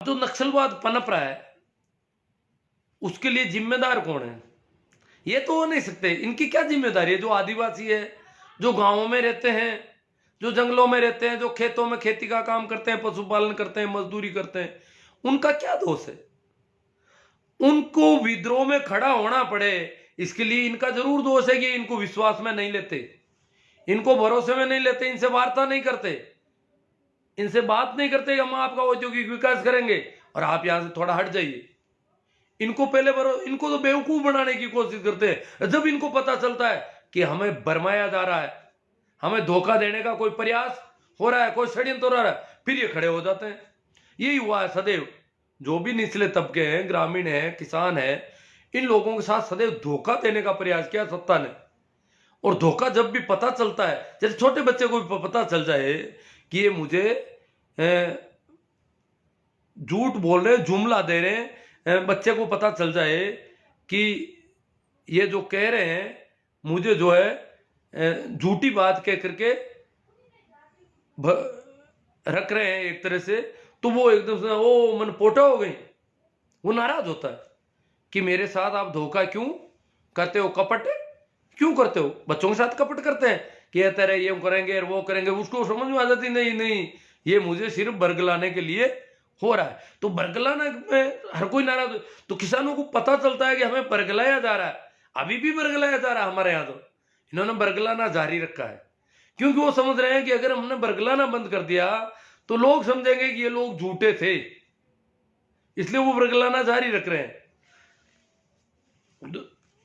जो नक्सलवाद पनप रहा है उसके लिए जिम्मेदार कौन है? ये तो हो नहीं सकते। इनकी क्या जिम्मेदारी है? जो आदिवासी है, जो गांवों में रहते हैं, जो जंगलों में रहते हैं, जो खेतों में खेती का काम करते हैं, पशुपालन करते हैं, मजदूरी करते हैं, उनका क्या दोष है? उनको विद्रोह में खड़ा होना पड़े इसके लिए इनका जरूर दोष है कि इनको विश्वास में नहीं लेते, इनको भरोसे में नहीं लेते, इनसे वार्ता नहीं करते, इनसे बात नहीं करते। हम आपका औद्योगिक विकास करेंगे और आप यहां से थोड़ा हट जाइए। इनको पहले इनको तो बेवकूफ बनाने की कोशिश करते हैं। जब इनको पता चलता है कि हमें भरमाया जा रहा है, हमें धोखा देने का कोई प्रयास हो रहा है, कोई षड्यंत्र हो रहा है, फिर ये खड़े हो जाते हैं। यही हुआ है सदैव। जो भी निचले तबके हैं, ग्रामीण हैं, किसान हैं, इन लोगों के साथ सदैव धोखा देने का प्रयास किया सत्ता ने। और धोखा जब भी पता चलता है, जैसे छोटे बच्चे को भी पता चल जाए कि ये मुझे झूठ बोल रहे, जुमला दे रहे हैं, बच्चे को पता चल जाए कि ये जो कह रहे हैं मुझे जो है झूठी बात कह करके रख रहे हैं एक तरह से, तो वो एकदम से ओ मन पोटा हो गई, वो नाराज होता है कि मेरे साथ आप धोखा क्यों करते हो, कपट क्यों करते हो? बच्चों के साथ कपट करते हैं कि ये तेरे ये करेंगे और वो करेंगे। उसको समझ में आ जाती नहीं नहीं, ये मुझे सिर्फ बरगलाने के लिए हो रहा है। तो बरगलाना में हर कोई नाराज। तो किसानों को पता चलता है कि हमें बरगलाया जा रहा है, अभी भी बरगलाया जा रहा है हमारे यहाँ। तो इन्होंने बरगलाना जारी रखा है क्योंकि वो समझ रहे हैं कि अगर हमने बरगलाना बंद कर दिया तो लोग समझेंगे कि ये लोग झूठे थे, इसलिए वो बरगलाना जारी रख रहे हैं।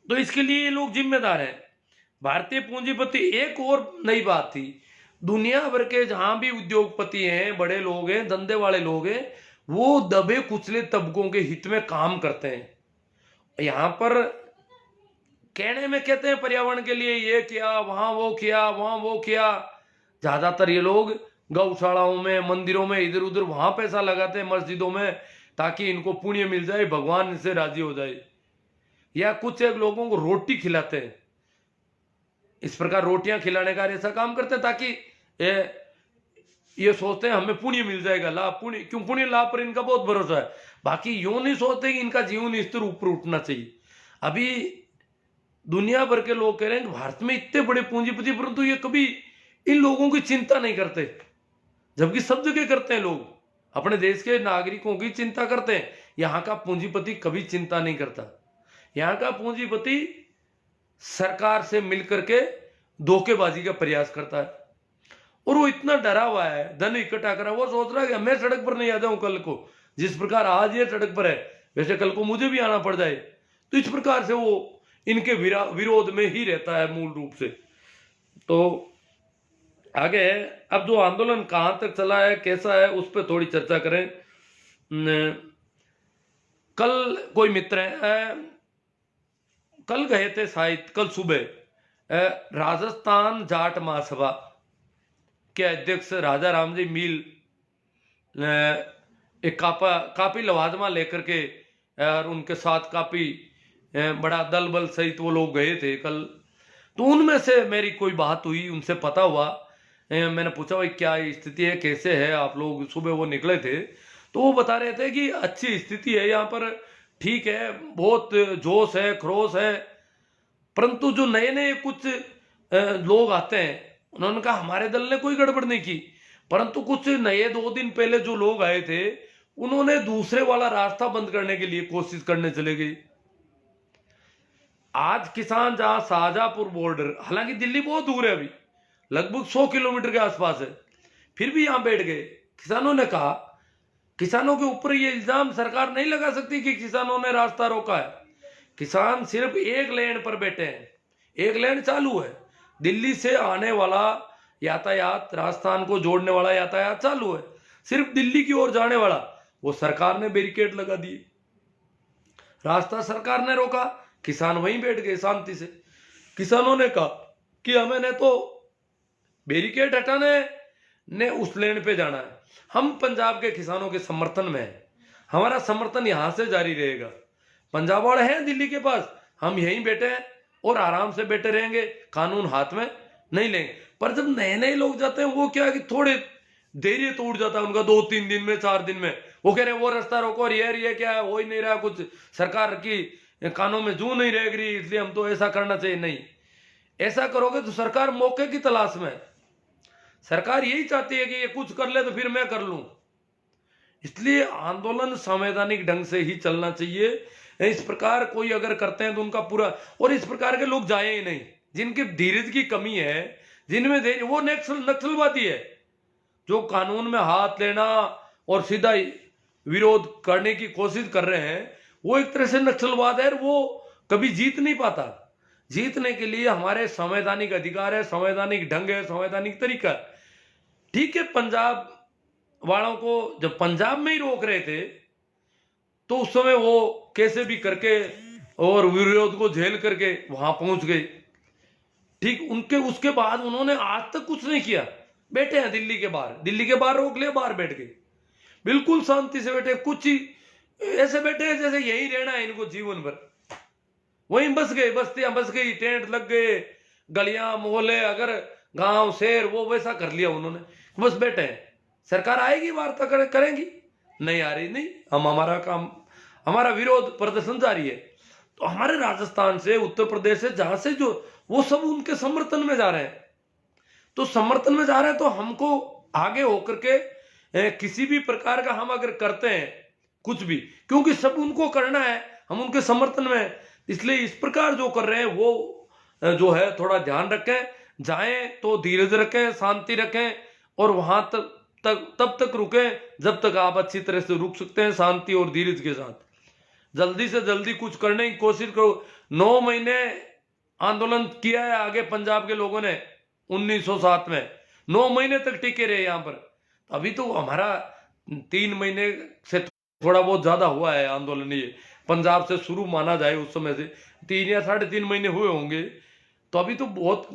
तो इसके लिए ये लोग जिम्मेदार हैं। भारतीय पूंजीपति। एक और नई बात थी, दुनिया भर के जहां भी उद्योगपति हैं, बड़े लोग हैं, धंधे वाले लोग हैं, वो दबे कुचले तबकों के हित में काम करते हैं। यहां पर कहने में कहते हैं पर्यावरण के लिए ये किया, वहां वो किया, वहां वो किया। ज्यादातर ये लोग गौशालाओं में, मंदिरों में, इधर उधर वहां पैसा लगाते हैं, मस्जिदों में, ताकि इनको पुण्य मिल जाए, भगवान इनसे राजी हो जाए। या कुछ एक लोगों को रोटी खिलाते हैं, इस प्रकार रोटियां खिलाने का ऐसा काम करते हैं ताकि ये सोचते हैं हमें पुण्य मिल जाएगा, लाभ पुण्य, क्यों पुण्य लाभ पर इनका बहुत भरोसा है। बाकी यूं नहीं सोचते कि इनका जीवन स्तर ऊपर उठना चाहिए। अभी दुनिया भर के लोग कह रहे हैं कि भारत में इतने बड़े पूंजीपति, परंतु ये कभी इन लोगों की चिंता नहीं करते, जबकि सब जगह करते हैं। लोग अपने देश के नागरिकों की चिंता करते हैं, यहां का पूंजीपति कभी चिंता नहीं करता। यहां का पूंजीपति सरकार से मिलकर के धोखेबाजी का प्रयास करता है और वो इतना डरा हुआ है, धन इकट्ठा करा, वो सोच रहा है कि मैं सड़क पर नहीं आ जाऊं कल को, जिस प्रकार आज ये सड़क पर है वैसे कल को मुझे भी आना पड़ जाए। तो इस प्रकार से वो इनके विरोध में ही रहता है मूल रूप से। तो आगे है, अब जो आंदोलन कहां तक चला है, कैसा है, उस पर थोड़ी चर्चा करें। कल कोई मित्र है, कल गए थे शायद, कल सुबह राजस्थान जाट महासभा के अध्यक्ष राजा राम जी मील एक काफी लवाजमा लेकर के और उनके साथ काफी बड़ा दल बल सहित वो लोग गए थे कल। तो उनमें से मेरी कोई बात हुई, उनसे पता हुआ, मैंने पूछा भाई क्या स्थिति है, कैसे है आप लोग? सुबह वो निकले थे तो वो बता रहे थे कि अच्छी स्थिति है यहाँ पर, ठीक है, बहुत जोश है, खरोश है। परंतु जो नए नए कुछ लोग आते हैं, उन्होंने कहा हमारे दल ने कोई गड़बड़ नहीं की, परंतु कुछ नए 2 दिन पहले जो लोग आए थे उन्होंने दूसरे वाला रास्ता बंद करने के लिए कोशिश करने चले गए। आज किसान जहां शाहजहांपुर बॉर्डर, हालांकि दिल्ली बहुत दूर है, अभी लगभग 100 किलोमीटर के आसपास है, फिर भी यहां बैठ गए। किसानों ने कहा, किसानों के ऊपर ये इल्जाम सरकार नहीं लगा सकती कि किसानों ने रास्ता रोका है। किसान सिर्फ एक लेन पर बैठे हैं, एक लेन चालू है, दिल्ली से आने वाला यातायात, राजस्थान को जोड़ने वाला यातायात चालू है, सिर्फ दिल्ली की ओर जाने वाला वो सरकार ने बैरिकेड लगा दिए, रास्ता सरकार ने रोका, किसान वहीं बैठ गए शांति से। किसानों ने कहा कि हमें ने तो बैरिकेड हटाने ने उस लेन पे जाना है, हम पंजाब के किसानों के समर्थन में हैं, हमारा समर्थन यहां से जारी रहेगा। पंजाब वाले हैं दिल्ली के पास, हम यहीं बैठे हैं और आराम से बैठे रहेंगे, कानून हाथ में नहीं लेंगे। पर जब नए नए लोग जाते हैं, वो क्या है कि थोड़े धैर्य टूट जाता है उनका 2-3 दिन में, 4 दिन में। वो कह रहे हैं वो रास्ता रोको और ये क्या है, हो ही नहीं रहा कुछ, सरकार की कानों में जू नहीं रह रही, इसलिए हम तो ऐसा करना चाहिए। नहीं, ऐसा करोगे तो सरकार मौके की तलाश में, सरकार यही चाहती है कि ये कुछ कर ले तो फिर मैं कर लूं। इसलिए आंदोलन संवैधानिक ढंग से ही चलना चाहिए। इस प्रकार कोई अगर करते हैं तो उनका पूरा, और इस प्रकार के लोग जाए ही नहीं जिनके धीरज की कमी है, जिनमें वो नक्सलवादी है, जो कानून में हाथ लेना और सीधा विरोध करने की कोशिश कर रहे हैं, वो एक तरह से नक्सलवाद है, वो कभी जीत नहीं पाता। जीतने के लिए हमारे संवैधानिक अधिकार है, संवैधानिक ढंग है, संवैधानिक तरीका। ठीक है, पंजाब वालों को जब पंजाब में ही रोक रहे थे तो उस समय वो कैसे भी करके और विरोध को झेल करके वहां पहुंच गए। ठीक, उनके उसके बाद उन्होंने आज तक कुछ नहीं किया, बैठे हैं दिल्ली के बाहर रोक लिया, बाहर बैठ गए, बिल्कुल शांति से बैठे, कुछ ही ऐसे बैठे हैं जैसे यही रहना है इनको जीवन भर। वहीं बस गए, बस्तियां बस गई, टेंट लग गए, गलियां मोहल्ले अगर गांव शहर वो वैसा कर लिया उन्होंने, बस बैठे हैं। सरकार आएगी, वार्ता करेंगी, नहीं आ रही, नहीं, हम हमारा काम, हमारा विरोध प्रदर्शन जारी है। तो हमारे राजस्थान से, उत्तर प्रदेश से, जहां से जो वो सब उनके समर्थन में जा रहे हैं, तो समर्थन में जा रहे हैं तो हमको आगे होकर के किसी भी प्रकार का हम अगर करते हैं कुछ भी, क्योंकि सब उनको करना है, हम उनके समर्थन में, इसलिए इस प्रकार जो कर रहे हैं वो जो है थोड़ा ध्यान रखें। जाएं तो धीरज रखें, शांति रखें, और वहां तब तक रुकें जब तक आप अच्छी तरह से रुक सकते हैं, शांति और धीरज के साथ। जल्दी से जल्दी कुछ करने की कोशिश करो। 9 महीने आंदोलन किया है आगे पंजाब के लोगों ने 1907 में, 9 महीने तक टिके रहे यहां पर। अभी तो हमारा 3 महीने से थोड़ा बहुत ज्यादा हुआ है आंदोलन, ये पंजाब से शुरू माना जाए उस समय से 3 या 3.5 महीने हुए होंगे, तो अभी तो बहुत।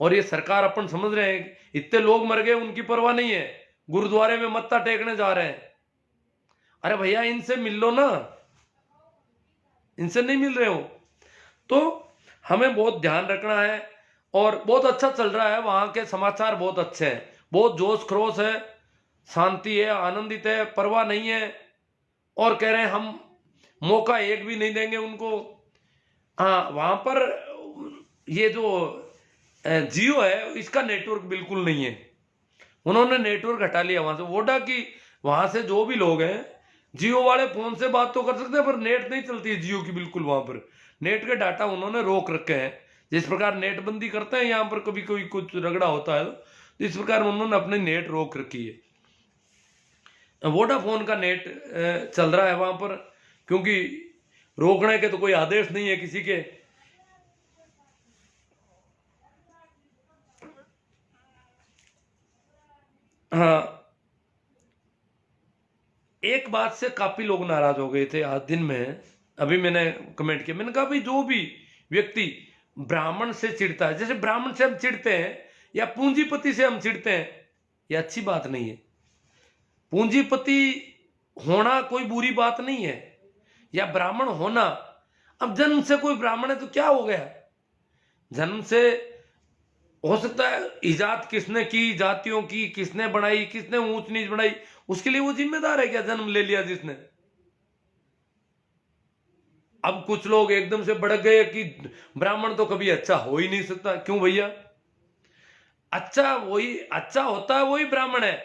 और ये सरकार अपन समझ रहे हैं इतने लोग मर गए, उनकी परवाह नहीं है, गुरुद्वारे में मत्था टेकने जा रहे हैं। अरे भैया इनसे मिल लो ना, इनसे नहीं मिल रहे हो। तो हमें बहुत ध्यान रखना है, और बहुत अच्छा चल रहा है, वहां के समाचार बहुत अच्छे हैं, बहुत जोश खरोश है, शांति है, आनंदित है, परवाह नहीं है, और कह रहे हैं हम मौका एक भी नहीं देंगे उनको। हाँ, वहां पर ये जो जियो है इसका नेटवर्क बिल्कुल नहीं है, उन्होंने नेटवर्क हटा लिया वहां से, वोडा की वहां से जो भी लोग हैं, जियो वाले फोन से बात तो कर सकते हैं पर नेट नहीं चलती है जियो की बिल्कुल, वहां पर नेट के डाटा उन्होंने रोक रखे हैं। जिस प्रकार नेट बंदी करते हैं यहाँ पर, कभी कोई कुछ रगड़ा होता है तो इस प्रकार उन्होंने अपनी नेट रोक रखी है। वोडाफोन का नेट चल रहा है वहां पर, क्योंकि रोकने के तो कोई आदेश नहीं है किसी के। हाँ, एक बात से काफी लोग नाराज हो गए थे आज दिन में, अभी मैंने कमेंट किया, मैंने कहा भाई जो भी व्यक्ति ब्राह्मण से चिढ़ता है, जैसे ब्राह्मण से हम चिढ़ते हैं या पूंजीपति से हम चिढ़ते हैं, ये अच्छी बात नहीं है। पूंजीपति होना कोई बुरी बात नहीं है, या ब्राह्मण होना, अब जन्म से कोई ब्राह्मण है तो क्या हो गया, जन्म से हो सकता है इजाद किसने की, जातियों की किसने बनाई, किसने ऊंच नीच बनाई, उसके लिए वो जिम्मेदार है क्या, जन्म ले लिया जिसने। अब कुछ लोग एकदम से भड़क गए कि ब्राह्मण तो कभी अच्छा हो ही नहीं सकता। क्यों भैया, अच्छा वही अच्छा होता है, वही ब्राह्मण है।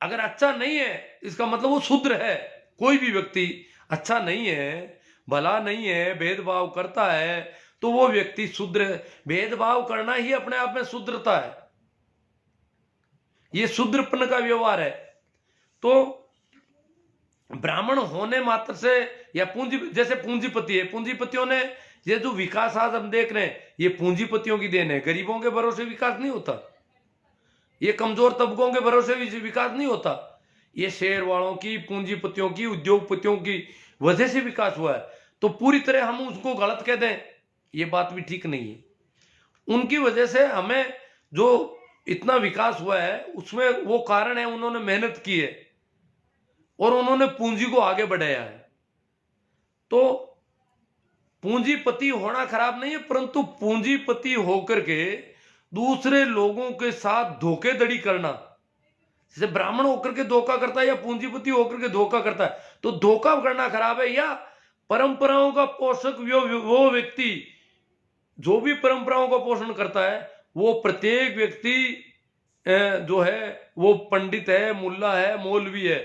अगर अच्छा नहीं है इसका मतलब वो शूद्र है। कोई भी व्यक्ति अच्छा नहीं है, भला नहीं है, भेदभाव करता है, तो वो व्यक्ति शूद्र है। भेदभाव करना ही अपने आप में शूद्रता है, ये शूद्रपन का व्यवहार है। तो ब्राह्मण होने मात्र से, या जैसे पूंजीपति है, पूंजीपतियों ने ये जो विकास आज हम देख रहे हैं, ये पूंजीपतियों की देन है। गरीबों के भरोसे विकास नहीं होता, ये कमजोर तबकों के भरोसे विकास नहीं होता, ये शेयर वालों की, पूंजीपतियों की, उद्योगपतियों की वजह से विकास हुआ है। तो पूरी तरह हम उसको गलत कह दें, ये बात भी ठीक नहीं है। उनकी वजह से हमें जो इतना विकास हुआ है उसमें वो कारण है, उन्होंने मेहनत की है और उन्होंने पूंजी को आगे बढ़ाया है। तो पूंजीपति होना खराब नहीं है, परंतु पूंजीपति होकर के दूसरे लोगों के साथ धोखेधड़ी करना, जैसे ब्राह्मण होकर के धोखा करता है या पूंजीपति होकर के धोखा करता है, तो धोखा करना खराब है या परंपराओं का पोषक वो व्यक्ति जो भी परंपराओं का पोषण करता है, वो प्रत्येक व्यक्ति जो है वो पंडित है, मुल्ला है, मौलवी है,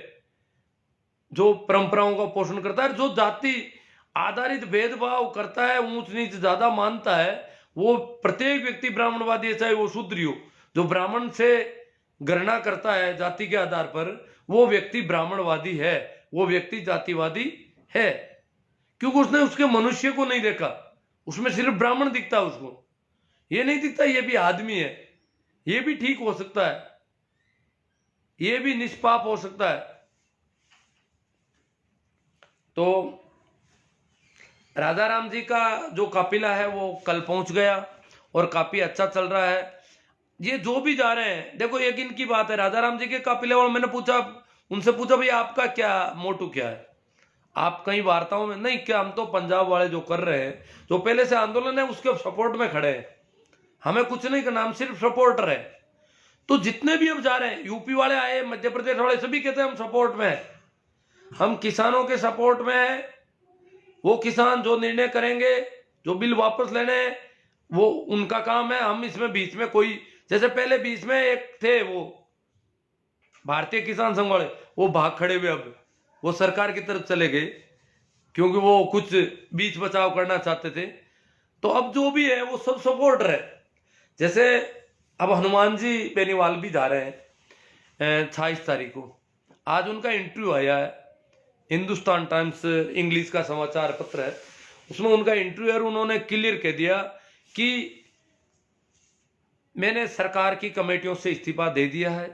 जो परंपराओं का पोषण करता है, जो जाति आधारित भेदभाव करता है, ऊंच नीच ज्यादा मानता है, वो प्रत्येक व्यक्ति ब्राह्मणवादी है, चाहे वो शूद्र हो। जो ब्राह्मण से गणना करता है जाति के आधार पर, वो व्यक्ति ब्राह्मणवादी है, वो व्यक्ति जातिवादी है, क्योंकि उसने उसके मनुष्य को नहीं देखा, उसमें सिर्फ ब्राह्मण दिखता है, उसको ये नहीं दिखता ये भी आदमी है, ये भी ठीक हो सकता है, ये भी निष्पाप हो सकता है। तो राधा राम जी का जो काफिला है वो कल पहुंच गया और काफी अच्छा चल रहा है। ये जो भी जा रहे हैं, देखो एक इनकी बात है, राधा राम जी के काफिले वालों, मैंने पूछा, उनसे पूछा भाई आपका क्या मोटू क्या है, आप कहीं वार्ताओं में नहीं, क्या हम तो पंजाब वाले जो कर रहे हैं, जो पहले से आंदोलन है उसके सपोर्ट में खड़े हैं, हमें कुछ नहीं करना, हम सिर्फ सपोर्टर है। तो जितने भी अब जा रहे हैं, यूपी वाले आए, मध्य प्रदेश वाले, सभी कहते हैं हम सपोर्ट में है, हम किसानों के सपोर्ट में है, वो किसान जो निर्णय करेंगे, जो बिल वापस लेने हैं, वो उनका काम है, हम इसमें बीच में कोई, जैसे पहले बीच में एक थे वो भारतीय किसान संघ वाले, वो भाग खड़े हुए, अब वो सरकार की तरफ चले गए क्योंकि वो कुछ बीच बचाव करना चाहते थे। तो अब जो भी है वो सब सपोर्टर है। जैसे अब हनुमान जी बेनीवाल भी जा रहे हैं 28 तारीख को, आज उनका इंटरव्यू आया है, हिंदुस्तान टाइम्स इंग्लिश का समाचार पत्र है, उसमें उनका इंटरव्यू है, उन्होंने क्लियर कह दिया कि मैंने सरकार की कमेटियों से इस्तीफा दे दिया है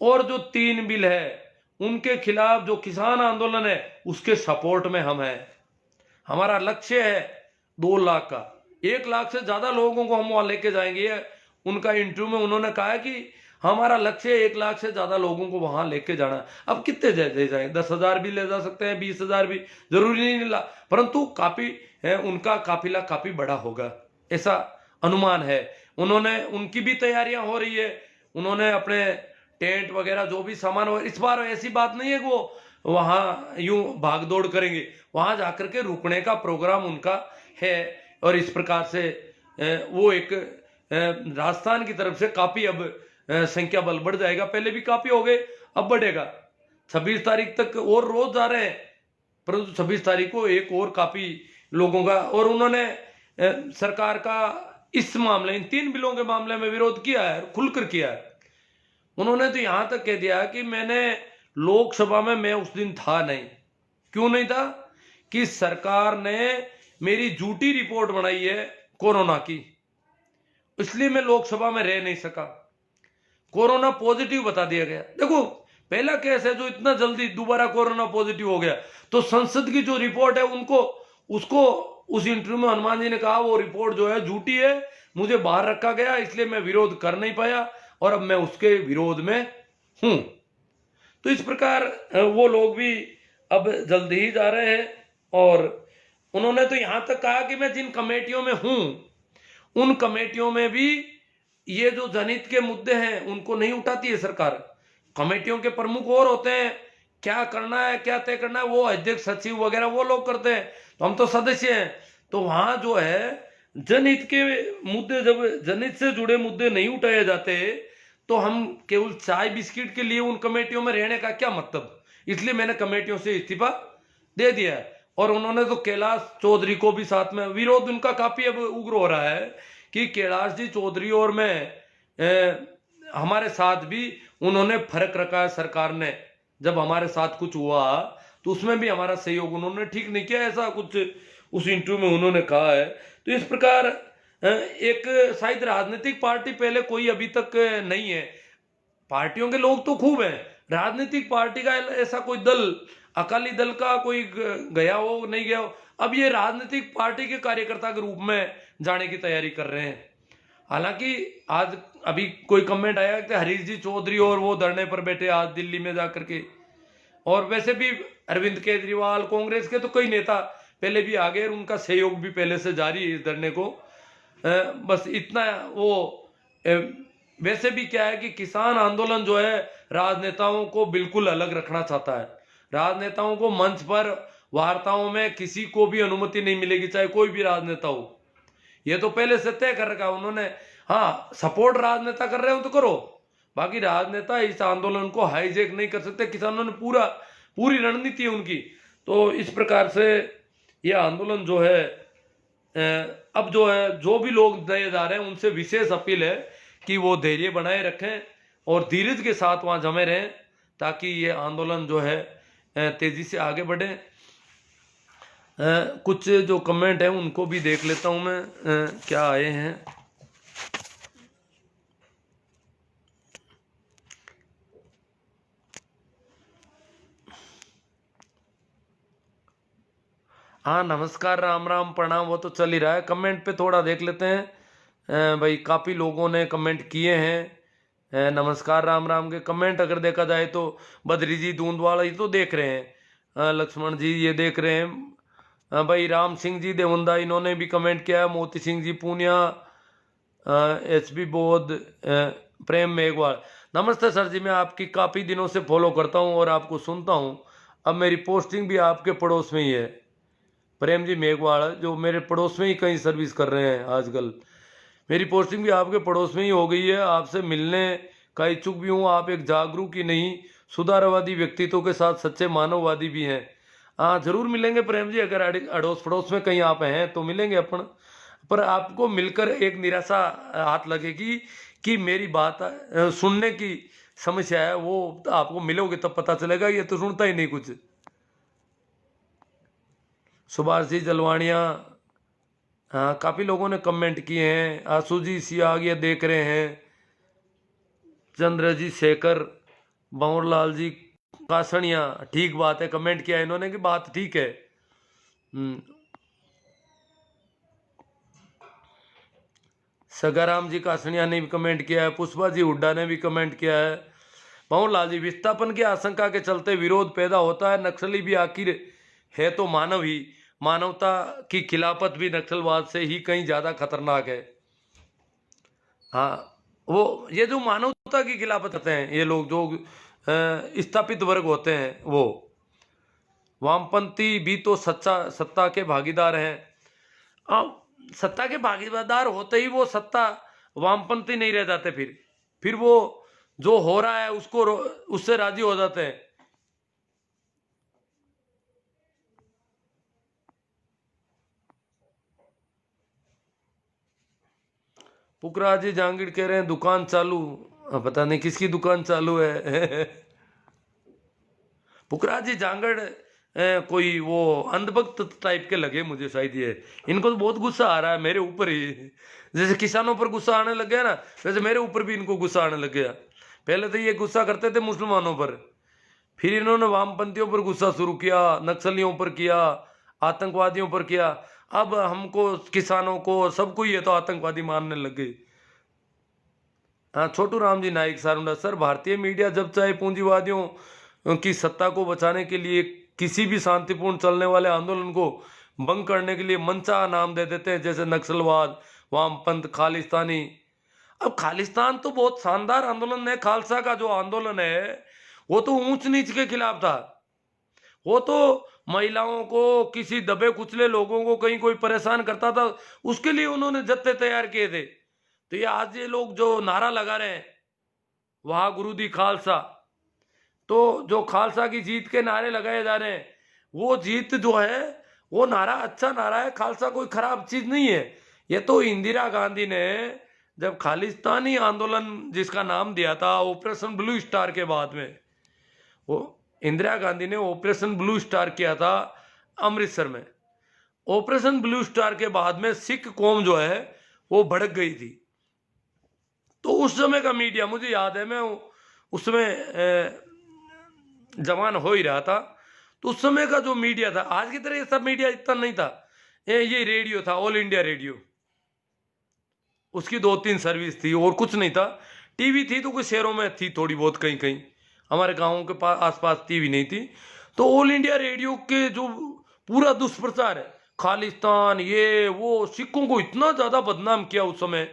और जो 3 बिल है उनके खिलाफ जो किसान आंदोलन है उसके सपोर्ट में हम हैं। हमारा लक्ष्य है 2 लाख का, 1 लाख से ज्यादा लोगों को हम वहां लेके जाएंगे। उनका इंटरव्यू में उन्होंने कहा कि हमारा लक्ष्य 1 लाख से ज्यादा लोगों को वहां लेके जाना है। अब कितने ले जाए, 10,000 भी ले जा सकते हैं, 20,000 भी, जरूरी नहीं ला, परंतु काफी है, उनका काफिला काफी बड़ा होगा ऐसा अनुमान है। उन्होंने, उनकी भी तैयारियां हो रही है, उन्होंने अपने टेंट वगैरह जो भी सामान हो, इस बार ऐसी बात नहीं है कि वो वहां यूं भाग दौड़ करेंगे, वहां जाकर के रुकने का प्रोग्राम उनका है। और इस प्रकार से वो एक राजस्थान की तरफ से काफी अब संख्या बल बढ़ जाएगा, पहले भी काफी हो गए, अब बढ़ेगा। 26 तारीख तक और रोज जा रहे हैं, परंतु 26 तारीख को एक और काफी लोगों का, और उन्होंने सरकार का इस मामले, इन 3 बिलों के मामले में विरोध किया है, खुलकर किया है। उन्होंने तो यहां तक कह दिया कि मैंने लोकसभा में, मैं उस दिन था नहीं। क्यों नहीं था? कि सरकार ने मेरी झूठी रिपोर्ट बनाई है कोरोना की, इसलिए मैं लोकसभा में रह नहीं सका। कोरोना पॉजिटिव बता दिया गया। देखो पहला केस है जो इतना जल्दी दोबारा कोरोना पॉजिटिव हो गया, तो संसद की जो रिपोर्ट है उनको, उसको उस इंटरव्यू में हनुमान जी ने कहा वो रिपोर्ट जो है झूठी है, मुझे बाहर रखा गया, इसलिए मैं विरोध कर नहीं पाया और अब मैं उसके विरोध में हूं। तो इस प्रकार वो लोग भी अब जल्दी ही जा रहे हैं। और उन्होंने तो यहां तक कहा कि मैं जिन कमेटियों में हूं उन कमेटियों में भी ये जो जनहित के मुद्दे हैं उनको नहीं उठाती है सरकार। कमेटियों के प्रमुख और होते हैं, क्या करना है क्या तय करना है वो अध्यक्ष सचिव वगैरह वो लोग करते हैं, तो हम तो सदस्य हैं। तो वहां जो है जनहित के मुद्दे, जब जनहित से जुड़े मुद्दे नहीं उठाए जाते तो हम केवल चाय बिस्किट के लिए उन कमेटियों में रहने का क्या मतलब। इसलिए मैंने कमेटियों से इस्तीफा दे दिया है। और उन्होंने तो कैलाश चौधरी को भी साथ में, विरोध उनका काफी अब उग्र हो रहा है कि कैलाश जी चौधरी और मैं हमारे साथ भी उन्होंने फर्क रखा है। सरकार ने जब हमारे साथ कुछ हुआ तो उसमें भी हमारा सहयोग उन्होंने ठीक नहीं किया, ऐसा कुछ उस इंटरव्यू में उन्होंने कहा है। तो इस प्रकार एक शायद राजनीतिक पार्टी पहले कोई अभी तक नहीं है, पार्टियों के लोग तो खूब हैं, राजनीतिक पार्टी का ऐसा कोई दल, अकाली दल का कोई गया हो नहीं गया हो, अब ये राजनीतिक पार्टी के कार्यकर्ता के रूप में जाने की तैयारी कर रहे हैं। हालांकि आज अभी कोई कमेंट आया कि हरीश जी चौधरी और वो धरने पर बैठे आज दिल्ली में जाकर के, और वैसे भी अरविंद केजरीवाल, कांग्रेस के तो कई नेता पहले भी आ गए, उनका सहयोग भी पहले से जारी है इस धरने को। बस इतना वो वैसे भी क्या है कि किसान आंदोलन जो है राजनेताओं को बिल्कुल अलग रखना चाहता है। राजनेताओं को मंच पर वार्ताओं में किसी को भी अनुमति नहीं मिलेगी, चाहे कोई भी राजनेता हो। ये तो पहले से तय कर रखा उन्होंने। हाँ, सपोर्ट राजनेता कर रहे हो तो करो, बाकी राजनेता इस आंदोलन को हाईजेक नहीं कर सकते। किसानों ने पूरी रणनीति है उनकी। तो इस प्रकार से ये आंदोलन जो है अब जो है, जो भी लोग नए जा रहे हैं उनसे विशेष अपील है कि वो धैर्य बनाए रखें और धीरज के साथ वहां जमे रहें, ताकि ये आंदोलन जो है तेजी से आगे बढ़े। कुछ जो कमेंट है उनको भी देख लेता हूं मैं, क्या आए हैं। हाँ, नमस्कार, राम राम, प्रणाम, वो तो चल ही रहा है। कमेंट पे थोड़ा देख लेते हैं। भाई काफ़ी लोगों ने कमेंट किए हैं। नमस्कार राम राम के कमेंट अगर देखा जाए तो बद्री जी दूंदवाला ये तो देख रहे हैं, लक्ष्मण जी ये देख रहे हैं, भाई राम सिंह जी देवंदा इन्होंने भी कमेंट किया है, मोती सिंह जी पूनिया, एच बी बोध, प्रेम मेघवाल। नमस्ते सर जी, मैं आपकी काफ़ी दिनों से फॉलो करता हूँ और आपको सुनता हूँ। अब मेरी पोस्टिंग भी आपके पड़ोस में ही है। प्रेम जी मेघवाल जो मेरे पड़ोस में ही कहीं सर्विस कर रहे हैं आजकल। मेरी पोस्टिंग भी आपके पड़ोस में ही हो गई है। आपसे मिलने का इच्छुक भी हूँ। आप एक जागरूक ही नहीं सुधारवादी व्यक्तित्व के साथ सच्चे मानववादी भी हैं। हाँ, जरूर मिलेंगे प्रेम जी, अगर अड़ोस पड़ोस में कहीं आप हैं तो मिलेंगे अपन। पर आपको मिलकर एक निराशा हाथ लगेगी कि मेरी बात सुनने की समस्या है। वो आपको मिलोगे तब पता चलेगा, ये तो सुनता ही नहीं कुछ। सुभाष जी जलवाणिया, हाँ काफ़ी लोगों ने कमेंट किए हैं। आशु जी सियागिया देख रहे हैं। चंद्र जी शेखर, भंवरलाल जी कासनिया, ठीक बात है, कमेंट किया इन्होंने कि बात ठीक है। सगाराम जी कासनिया ने भी कमेंट किया है। पुष्पा जी हुड्डा ने भी कमेंट किया है। भंवरलाल जी, विस्थापन की आशंका के चलते विरोध पैदा होता है। नक्सली भी आखिर है तो मानव ही, मानवता की खिलाफत भी नक्सलवाद से ही कहीं ज्यादा खतरनाक है। हाँ, वो ये जो मानवता की खिलाफत करते हैं ये लोग, जो स्थापित वर्ग होते हैं, वो वामपंथी भी तो सत्ता के भागीदार हैं। अब सत्ता के भागीदार होते ही वो सत्ता वामपंथी नहीं रह जाते। फिर वो जो हो रहा है उसको उससे राजी हो जाते हैं। पुखराज जी जहांगीर कह रहे हैं दुकान चालू। पता नहीं किसकी दुकान चालू है। पुखराज जी जहांगीर कोई वो अंधभक्त टाइप के लगे मुझे शायद। ये इनको तो बहुत गुस्सा आ रहा है मेरे ऊपर ही। जैसे किसानों पर गुस्सा आने लग गया ना, वैसे मेरे ऊपर भी इनको गुस्सा आने लग गया। पहले तो ये गुस्सा करते थे मुसलमानों पर, फिर इन्होंने वामपंथियों पर गुस्सा शुरू किया, नक्सलियों पर किया, आतंकवादियों पर किया। अब हमको, किसानों को, सबको ये तो आतंकवादी मानने लग गए। हाँ, छोटू राम जी नाइक सारुंडा, सर भारतीय मीडिया जब चाहे पूंजीवादियों की सत्ता को बचाने के लिए किसी भी शांतिपूर्ण चलने वाले आंदोलन को भंग करने के लिए मनचा नाम दे देते हैं, जैसे नक्सलवाद, वामपंथ, खालिस्तानी। अब खालिस्तान तो बहुत शानदार आंदोलन है। खालसा का जो आंदोलन है वो तो ऊंच नीच के खिलाफ था। वो तो महिलाओं को, किसी दबे कुचले लोगों को कहीं कोई परेशान करता था, उसके लिए उन्होंने जत्थे तैयार किए थे। तो ये आज ये लोग जो नारा लगा रहे हैं वाह गुरु दी खालसा, तो जो खालसा की जीत के नारे लगाए जा रहे हैं, वो जीत जो है वो नारा अच्छा नारा है। खालसा कोई खराब चीज नहीं है। ये तो इंदिरा गांधी ने जब खालिस्तानी आंदोलन जिसका नाम दिया था ऑपरेशन ब्लू स्टार के बाद में, वो इंदिरा गांधी ने ऑपरेशन ब्लू स्टार किया था अमृतसर में। ऑपरेशन ब्लू स्टार के बाद में सिख कौम जो है वो भड़क गई थी। तो उस समय का मीडिया मुझे याद है, मैं उसमें जवान हो ही रहा था। तो उस समय का जो मीडिया था, आज की तरह ये सब मीडिया इतना नहीं था। ये रेडियो था, ऑल इंडिया रेडियो, उसकी 2-3 सर्विस थी और कुछ नहीं था। टीवी थी तो कुछ शहरों में थी थोड़ी बहुत, कहीं कहीं, हमारे गाँवों के पास आसपास टीवी नहीं थी। तो ऑल इंडिया रेडियो के जो पूरा दुष्प्रचार है, खालिस्तान ये वो, सिखों को इतना ज्यादा बदनाम किया उस समय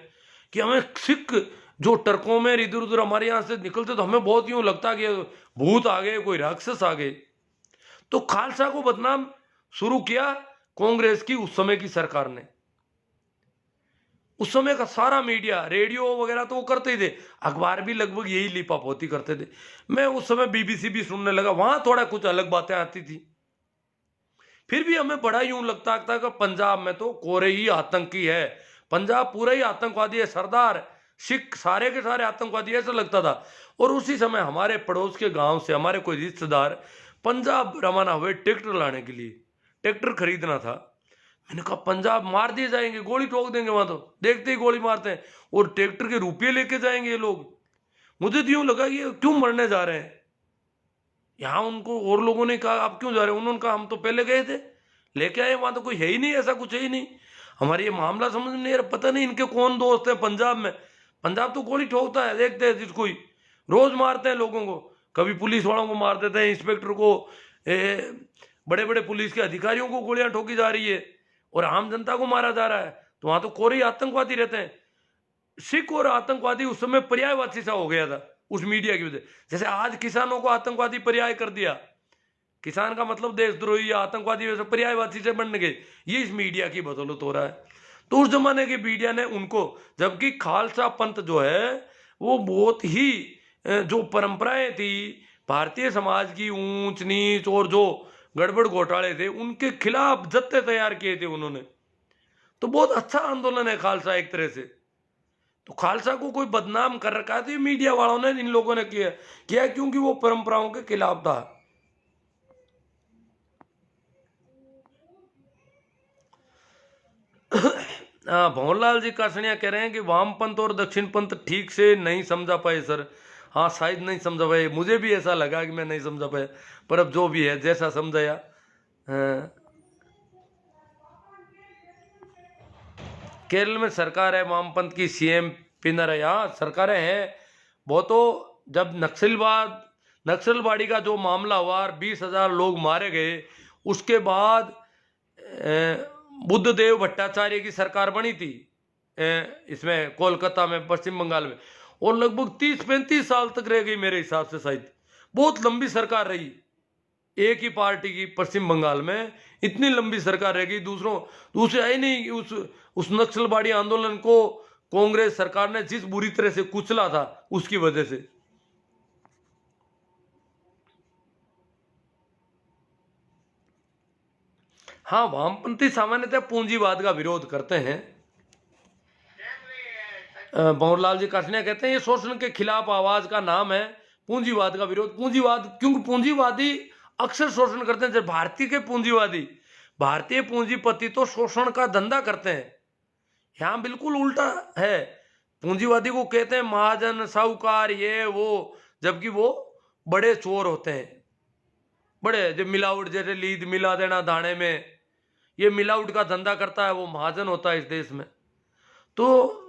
कि हमें सिख जो ट्रकों में इधर उधर हमारे यहाँ से निकलते तो हमें बहुत यूं लगता कि भूत आ गए, कोई राक्षस आ गए। तो खालसा को बदनाम शुरू किया कांग्रेस की उस समय की सरकार ने। उस समय का सारा मीडिया, रेडियो वगैरह तो वो करते ही थे, अखबार भी लगभग यही लिपापोती करते थे। मैं उस समय बीबीसी भी सुनने लगा, वहां थोड़ा कुछ अलग बातें आती थी। फिर भी हमें बड़ा यूं लगता था कि पंजाब में तो कोरे ही आतंकी है, पंजाब पूरा ही आतंकवादी है, सरदार सिख सारे के सारे आतंकवादी, ऐसा लगता था। और उसी समय हमारे पड़ोस के गांव से हमारे कोई रिश्तेदार पंजाब रवाना हुए ट्रैक्टर लाने के लिए, ट्रैक्टर खरीदना था। मैंने कहा पंजाब मार दिए जाएंगे, गोली ठोक देंगे वहां, तो देखते ही गोली मारते हैं, और ट्रैक्टर के रुपये लेके जाएंगे ये लोग। मुझे तो यूं लगा कि क्यों मरने जा रहे हैं यहाँ। उनको और लोगों ने कहा आप क्यों जा रहे हैं, उन्होंने कहा हम तो पहले गए थे, लेके आए, वहां तो कोई है ही नहीं, ऐसा कुछ है ही नहीं। हमारे ये मामला समझ में नहीं आ रहा, पता नहीं इनके कौन दोस्त है पंजाब में। पंजाब तो गोली ठोकता है, देखते हैं जिसको ही, रोज मारते हैं लोगों को, कभी पुलिस वालों को मार देते हैं, इंस्पेक्टर को, बड़े बड़े पुलिस के अधिकारियों को गोलियां ठोकी जा रही है, और आम जनता को मारा जा रहा है। तो वहां तो कोरे आतंकवादी रहते हैं। सिख और आतंकवादी उस समय पर्यायवाची सा हो गया था उस मीडिया की वजह। जैसे आज किसानों को आतंकवादी पर्याय कर दिया, किसान का मतलब देशद्रोही या आतंकवादी वैसे पर्यायवाची से बन गए, ये इस मीडिया की बदौलत हो रहा है। तो उस जमाने के मीडिया ने उनको, जबकि खालसा पंथ जो है वो बहुत ही जो परंपराएं थी भारतीय समाज की, ऊंच नीच और जो गड़बड़ घोटाले थे, उनके खिलाफ जत्थे तैयार किए थे उन्होंने। तो बहुत अच्छा आंदोलन है खालसा एक तरह से। तो खालसा को कोई बदनाम कर रखा है तो ये मीडिया वालों ने, इन लोगों ने किया क्योंकि वो परंपराओं के खिलाफ था। भंवरलाल जी कासनिया कह रहे हैं कि वामपंथ और दक्षिण पंथ ठीक से नहीं समझा पाए सर। हाँ शायद नहीं समझा पाए, मुझे भी ऐसा लगा कि मैं नहीं समझा पाया, पर अब जो भी है जैसा समझाया। केरल में सरकार है वामपंथ की, सीएम पिनरया, सरकारें हैं वो तो। जब नक्सलवाड़ी का जो मामला हुआ, 20,000 लोग मारे गए, उसके बाद बुद्धदेव भट्टाचार्य की सरकार बनी थी इसमें कोलकाता में, पश्चिम बंगाल में, और लगभग 30-35 साल तक रह गई मेरे हिसाब से, शायद बहुत लंबी सरकार रही एक ही पार्टी की पश्चिम बंगाल में। इतनी लंबी सरकार रह गई, दूसरे आई नहीं। उस नक्सलवाड़ी आंदोलन को कांग्रेस सरकार ने जिस बुरी तरह से कुचला था उसकी वजह से। हाँ, वामपंथी सामान्यतः पूंजीवाद का विरोध करते हैं। भंवरलाल जी कासनिया कहते हैं ये शोषण के खिलाफ आवाज का नाम है, पूंजीवाद का विरोध। पूंजीवाद क्योंकि पूंजीवादी अक्सर शोषण करते हैं। जब भारतीय पूंजीपति तो शोषण का धंधा करते हैं, यहां बिल्कुल उल्टा है। पूंजीवादी को कहते हैं महाजन, साहूकार, ये वो, जबकि वो बड़े चोर होते हैं, बड़े जो मिलावट, जैसे लीद मिला देना दाने में, ये मिलावट का धंधा करता है, वो महाजन होता है इस देश में। तो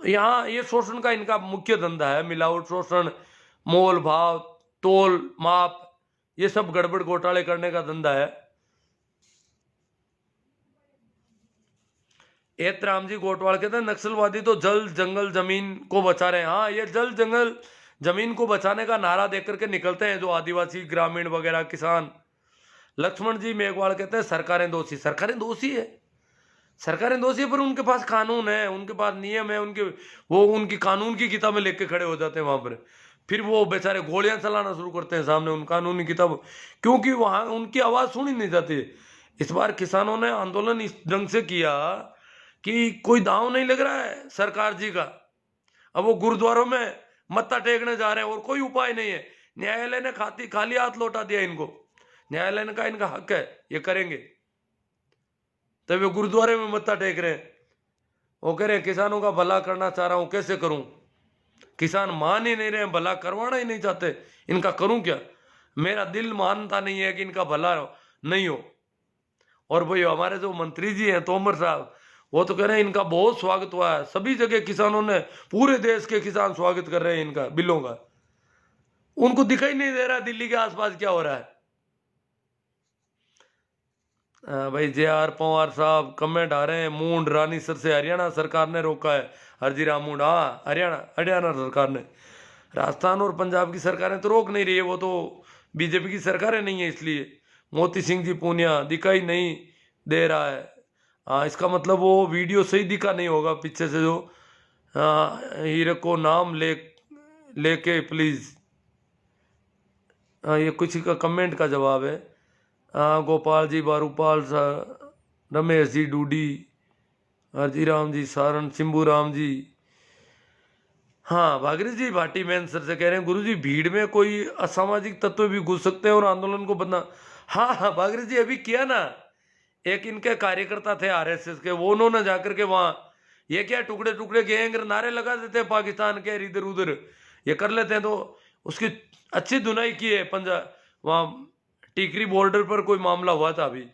यहाँ ये शोषण का इनका मुख्य धंधा है, मिलावट, शोषण, मोल भाव, तोल माप, ये सब गड़बड़ घोटाले करने का धंधा है। एतराम जी गोटवाल कहते हैं नक्सलवादी तो जल जंगल जमीन को बचा रहे हैं। हाँ, ये जल जंगल जमीन को बचाने का नारा देकर के निकलते हैं जो आदिवासी, ग्रामीण वगैरह, किसान। लक्ष्मण जी मेघवाल कहते हैं सरकारें दोषी है, सरकारें दोषी है, पर उनके पास कानून है, उनके पास नियम है, उनकी कानून की किताबें लेके खड़े हो जाते हैं वहां पर। फिर वो बेचारे गोलियां चलाना शुरू करते हैं सामने उन कानूनी किताबों, क्योंकि वहां उनकी आवाज सुनी नहीं जाती। इस बार किसानों ने आंदोलन इस ढंग से किया कि कोई दांव नहीं लग रहा है सरकार जी का। अब वो गुरुद्वारों में मत्था टेकने जा रहे हैं और कोई उपाय नहीं है। न्यायालय ने खाली हाथ लौटा दिया इनको। न्यायालय ने कहा इनका हक है, ये करेंगे, तब वे गुरुद्वारे में मत्था टेक रहे हैं। वो कह रहे हैं किसानों का भला करना चाह रहा हूं, कैसे करूं? किसान मान ही नहीं रहे, भला करवाना ही नहीं चाहते, इनका करूं क्या? मेरा दिल मानता नहीं है कि इनका भला नहीं हो। और भाई हमारे जो मंत्री जी हैं तोमर साहब, वो तो कह रहे हैं इनका बहुत स्वागत हुआ है, सभी जगह किसानों ने, पूरे देश के किसान स्वागत कर रहे हैं इनका, बिलों का। उनको दिखाई नहीं दे रहा दिल्ली के आसपास क्या हो रहा है। भाई JR पवार साहब कमेंट आ रहे हैं, मूंड रानीसर से हरियाणा सरकार ने रोका है। हरजीराम मूंड, हाँ हरियाणा हरियाणा सरकार ने। राजस्थान और पंजाब की सरकारें तो रोक नहीं रही है, वो तो बीजेपी की सरकारें नहीं है इसलिए। मोती सिंह जी पूनिया दिखाई नहीं दे रहा है। हाँ, इसका मतलब वो वीडियो सही दिखा नहीं होगा पीछे से जो। हाँ, हीरे को नाम लेके प्लीज। हाँ, ये कुछ का कमेंट का जवाब है। हाँ, गोपाल जी, बारूपाल रमेश जी, डूडी, हरजीराम जी, सारण, सिंबू राम जी। हाँ, भागीरथ जी भाटी मैन सर से कह रहे हैं गुरु जी भीड़ में कोई असामाजिक तत्व भी घुस सकते हैं और आंदोलन को बदना। हाँ हाँ भागीरथ जी, अभी किया ना। एक इनके कार्यकर्ता थे RSS के, वो उन्होंने जाकर के वहां ये क्या टुकड़े टुकड़े गैंग नारे लगा देते हैं पाकिस्तान के इधर उधर, ये कर लेते हैं। तो उसकी अच्छी धुनाई की है पंजाब, वहां टीकरी बॉर्डर पर कोई मामला हुआ था अभी।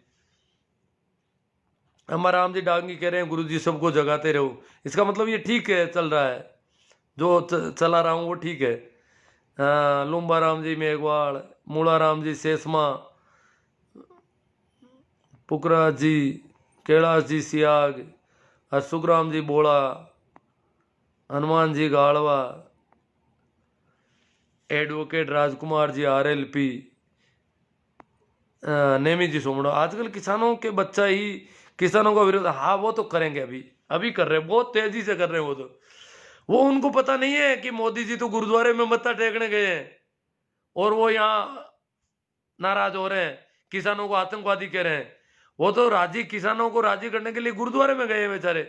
हमारा राम जी डांगी कह रहे हैं गुरु जी सबको जगाते रहो। इसका मतलब ये ठीक है, चल रहा है जो चला रहा हूँ वो ठीक है। लुम्बा राम जी मेघवाड़, मूला राम जी सेसमा, पुकरा जी, कैलाश जी सियाग, सुखराम जी बोड़ा, हनुमान जी गाड़वा, एडवोकेट राजकुमार जी RLP, नेमी जी सोमड़ो। आजकल किसानों के बच्चा ही किसानों का विरोध, हाँ वो तो करेंगे, अभी अभी कर रहे हैं, बहुत तेजी से कर रहे हैं वो तो। वो उनको पता नहीं है कि मोदी जी तो गुरुद्वारे में मत्था टेकने गए हैं और वो यहाँ नाराज हो रहे हैं, किसानों को आतंकवादी कह रहे हैं। वो तो राजी किसानों को राजी करने के लिए गुरुद्वारे में गए हैं बेचारे।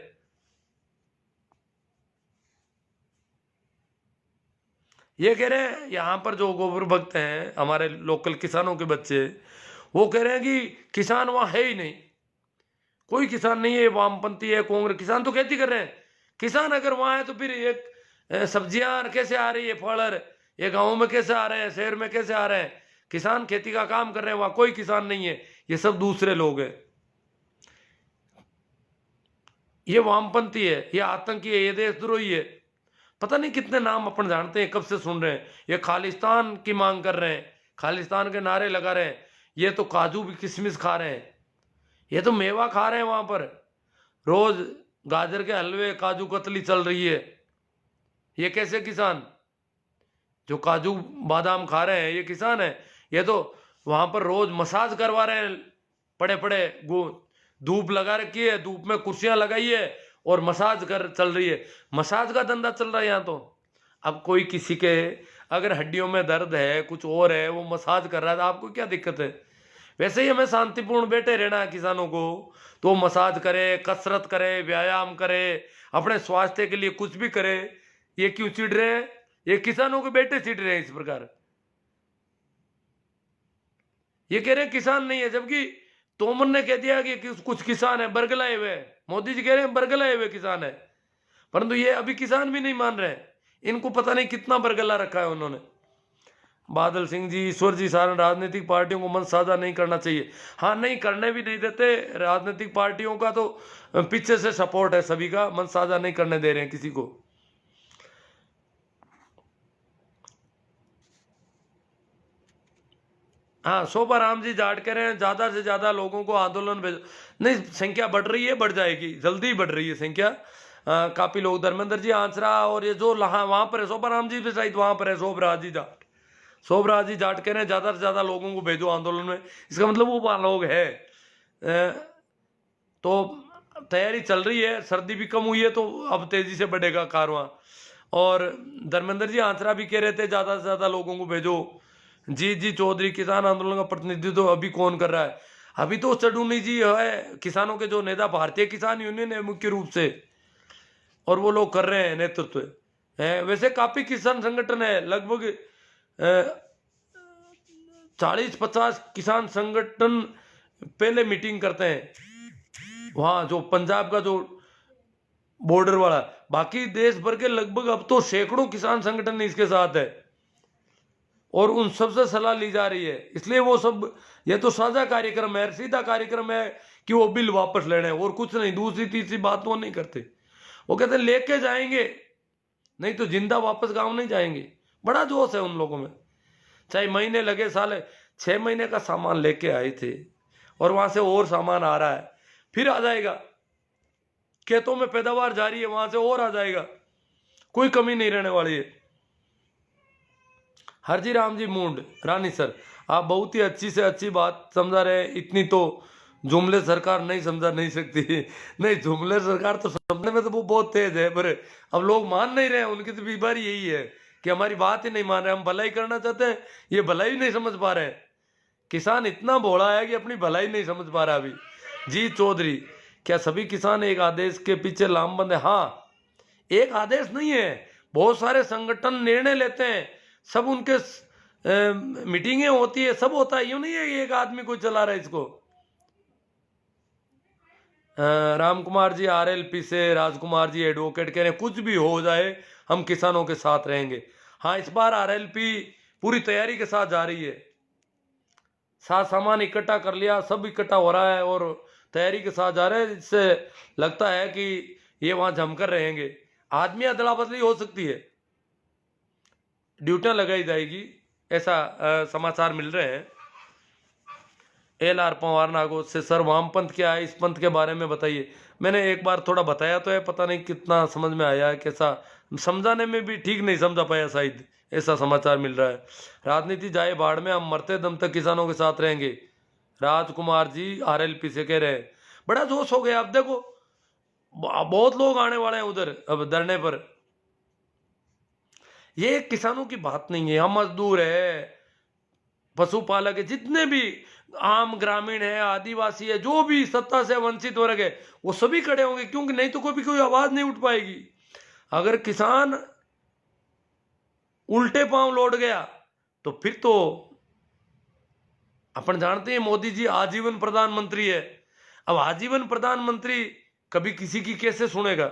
ये कह रहे हैं यहाँ पर जो गोबर भक्त हैं हमारे लोकल किसानों के बच्चे, वो कह रहे हैं कि किसान वहां है ही नहीं, कोई किसान नहीं है, वामपंथी है, कांग्रेस। किसान तो खेती कर रहे हैं। किसान अगर वहां है तो फिर एक सब्जियां कैसे आ रही है, फल ये गाँव में कैसे आ रहे हैं, शहर में कैसे आ रहे हैं। किसान खेती का काम कर रहे हैं, वहां कोई किसान नहीं है, ये सब दूसरे लोग हैं। ये वामपंथी है, ये आतंकी है, ये देशद्रोही है। पता नहीं कितने नाम अपन जानते हैं, कब से सुन रहे हैं। ये खालिस्तान की मांग कर रहे हैं, खालिस्तान के नारे लगा रहे हैं। ये तो काजू की किशमिश खा रहे हैं, ये तो मेवा खा रहे हैं वहां पर। रोज गाजर के हलवे, काजू कतली चल रही है। ये कैसे किसान? जो काजू बादाम खा रहे हैं ये किसान है? ये तो वहां पर रोज मसाज करवा रहे हैं, पड़े पड़े धूप लगा रखी है, धूप में कुर्सियां लगाई है और मसाज कर चल रही है। मसाज का धंधा चल रहा है यहाँ तो। अब कोई किसी के अगर हड्डियों में दर्द है, कुछ और है, वो मसाज कर रहा है तो आपको क्या दिक्कत है? वैसे ही हमें शांतिपूर्ण बैठे रहना है किसानों को, तो मसाज करे, कसरत करे, व्यायाम करे, अपने स्वास्थ्य के लिए कुछ भी करे। ये क्यों चिढ़ रहे हैं? ये किसानों के बेटे चिढ़ रहे हैं इस प्रकार। ये कह रहे हैं किसान नहीं है, जबकि तोमर ने कह दिया कि कुछ किसान है बरगलाए हुए। मोदी जी कह रहे हैं बरगलाए हुए किसान है, परंतु ये अभी किसान भी नहीं मान रहे हैं। इनको पता नहीं कितना बरगला रखा है उन्होंने। बादल सिंह जी, ईश्वर जी सारण, राजनीतिक पार्टियों को मंच साझा नहीं करना चाहिए। हाँ, नहीं करने भी नहीं देते। राजनीतिक पार्टियों का तो पीछे से सपोर्ट है सभी का, मंच साझा नहीं करने दे रहे हैं किसी को। हाँ, शोभा राम जी जाट कह रहे हैं ज्यादा से ज्यादा लोगों को आंदोलन भेजो। नहीं, संख्या बढ़ रही है, बढ़ जाएगी, जल्दी ही बढ़ रही है संख्या। काफी लोग, धर्मेंद्र जी आंसरा और ये जो वहां पर है, शोभा राम जी भी शायद वहां पर है, शोभराज जी जाट। शोभराज जी जाट कह रहे हैं ज्यादा से ज्यादा लोगों को भेजो आंदोलन में। इसका मतलब वो लोग है। तो तैयारी चल रही है, सर्दी भी कम हुई है तो अब तेजी से बढ़ेगा कारवां। और धर्मेंद्र जी आंसरा भी कह रहे थे ज्यादा से ज्यादा लोगों को भेजो। जी चौधरी, किसान आंदोलन का प्रतिनिधित्व अभी कौन कर रहा है? अभी तो चडूनी जी है, किसानों के जो नेता, भारतीय किसान यूनियन है मुख्य रूप से, और वो लोग कर रहे हैं नेतृत्व है। वैसे काफी किसान संगठन है, लगभग 40-50 किसान संगठन पहले मीटिंग करते हैं वहां, जो पंजाब का जो बॉर्डर वाला। बाकी देश भर के लगभग अब तो सैकड़ों किसान संगठन इसके साथ है और उन सबसे सलाह ली जा रही है। इसलिए वो सब, ये तो साझा कार्यक्रम है, सीधा कार्यक्रम है कि वो बिल वापस लेने हैं और कुछ नहीं। दूसरी तीसरी बात वो नहीं करते। वो कहते हैं लेके जाएंगे, नहीं तो जिंदा वापस गांव नहीं जाएंगे। बड़ा जोश है उन लोगों में। चाहे महीने लगे, साल, 6 महीने का सामान लेके आए थे और वहां से और सामान आ रहा है, फिर आ जाएगा। खेतों में पैदावार जारी है, वहां से और आ जाएगा, कोई कमी नहीं रहने वाली है। हरजी राम जी मूंड रानी सर, आप बहुत ही अच्छी से अच्छी बात समझा रहे हैं। इतनी तो जुमले सरकार नहीं समझा नहीं सकती। नहीं, जुमले सरकार तो समझने में तो वो बहुत तेज है, पर अब लोग मान नहीं रहे हैं। उनकी तो बीमारी यही है कि हमारी बात ही नहीं मान रहे। हम भलाई करना चाहते हैं, ये भलाई नहीं समझ पा रहे हैं। किसान इतना भोला है कि अपनी भलाई नहीं समझ पा रहा अभी। जी चौधरी, क्या सभी किसान एक आदेश के पीछे लामबंद है? हाँ, एक आदेश नहीं है, बहुत सारे संगठन निर्णय लेते हैं, सब उनके मीटिंगें होती है, सब होता है। यूं नहीं है कि एक आदमी कोई चला रहा है इसको। राम कुमार जी आरएलपी से, राजकुमार जी एडवोकेट कह रहे हैं कुछ भी हो जाए हम किसानों के साथ रहेंगे। हाँ, इस बार आरएलपी पूरी तैयारी के साथ जा रही है, साथ सामान इकट्ठा कर लिया, सब इकट्ठा हो रहा है और तैयारी के साथ जा रहे हैं। इससे लगता है कि ये वहां जमकर रहेंगे। आदमी अदला बदली हो सकती है, ड्यूटियां लगाई जाएगी, ऐसा समाचार मिल रहे हैं। LR पवार नागौर से, सर वामपंथ क्या है, इस पंथ के बारे में बताइए। मैंने एक बार थोड़ा बताया तो है, पता नहीं कितना समझ में आया, कैसा समझाने में भी ठीक नहीं समझा पाया शायद, ऐसा समाचार मिल रहा है। राजनीति जाए बाढ़ में, हम मरते दम तक किसानों के साथ रहेंगे, राजकुमार जी RLP से कह रहे हैं। बड़ा जोश हो गया, अब देखो बहुत लोग आने वाले हैं उधर अब धरने पर। ये किसानों की बात नहीं है, हम मजदूर है, पशुपालक है, जितने भी आम ग्रामीण है, आदिवासी है, जो भी सत्ता से वंचित वर्ग है, वो सभी खड़े होंगे, क्योंकि नहीं तो कोई आवाज नहीं उठ पाएगी। अगर किसान उल्टे पांव लौट गया तो फिर तो अपन जानते हैं मोदी जी आजीवन प्रधानमंत्री है। अब आजीवन प्रधानमंत्री कभी किसी की कैसे सुनेगा?